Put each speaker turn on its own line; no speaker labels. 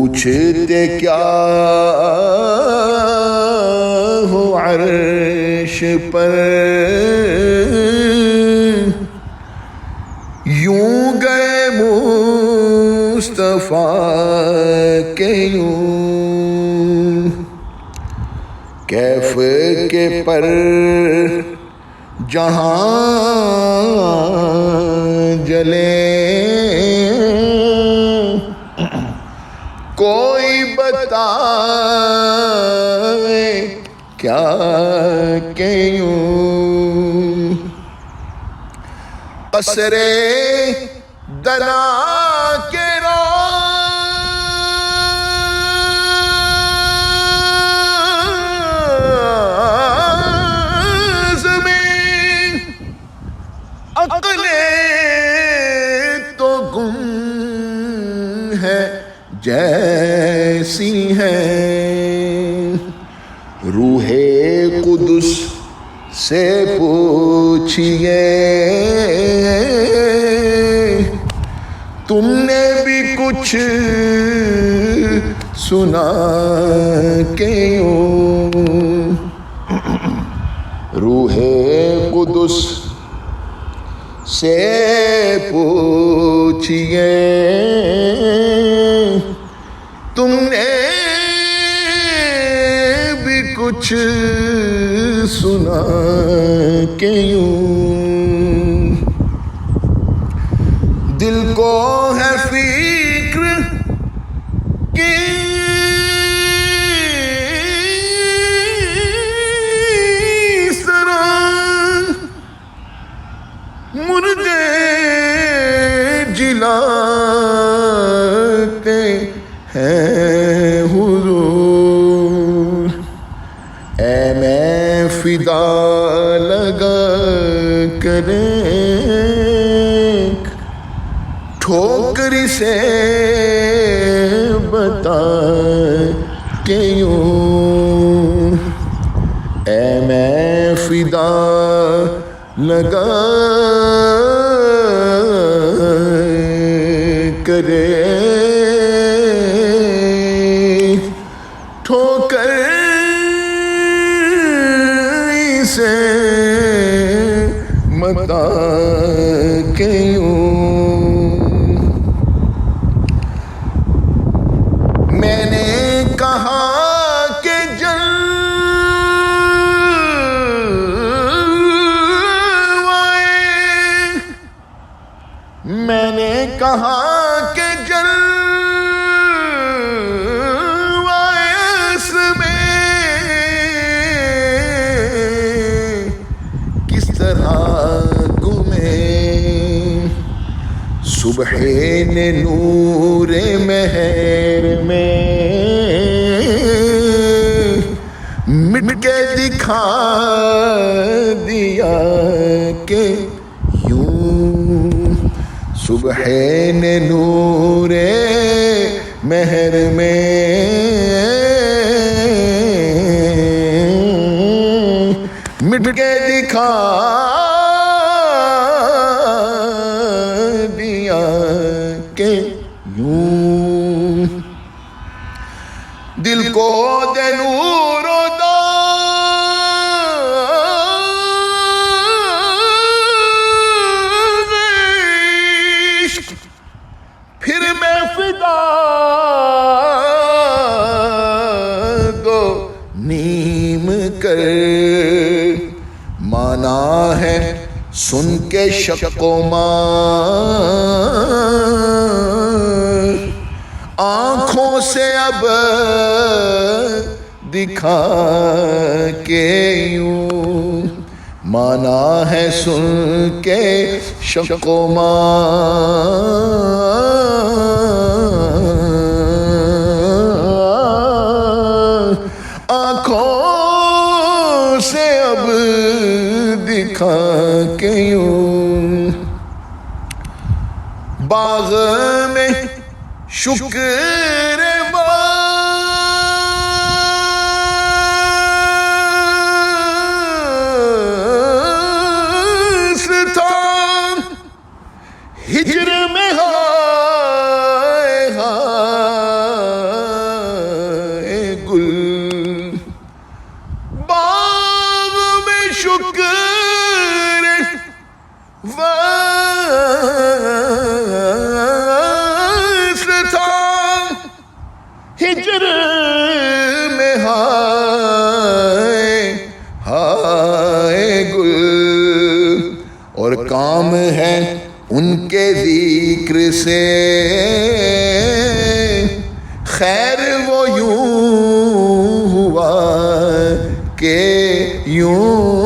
پوچھتے کیا ہو عرش پر، یوں گئے مصطفیٰ کے یوں، کیف کے پر جہاں جلے، کوئی بتائے کیا کہ یوں، قصر دنا کے راز میں عقلیں تو گم ہے جیسی ہیں، روح قدس سے پوچھئے تم نے بھی کچھ سنا کہ یوں، روح قدس سے پوچھئے تم نے بھی کچھ سنا کہ یوں، دل کو ہے فکر کی طرح مردے جلاتے ہیں حضور، اے میں فدا لگا کریں ٹھوکری سے بتا کہ یوں، اے میں فدا لگا کرے ٹھوکر سے متا کہ یوں، میں نے کہا کہ جلوائے، میں نے کہا کہ جلوائے اس میں کس طرح گمے، صبح نے نور مہر میں مٹ کے دکھا دیا کہ یوں، صبح نے نور مہر میں مٹ کے دکھا دیا کہ یوں، دل کو دے نور و عشق، پھر میں فدا دو نیم کر، مانا ہے سن کے شک و مار، آنکھوں سے اب دکھا کے یوں، مانا ہے سن کے شک و مار، آنکھوں سے اب دکھا کے یوں، باغ میں شکر باس تھا، ہجر میں ہائے ہائے اور کام ہے ان کے ذکر سے، خیر وہ یوں ہوا کہ یوں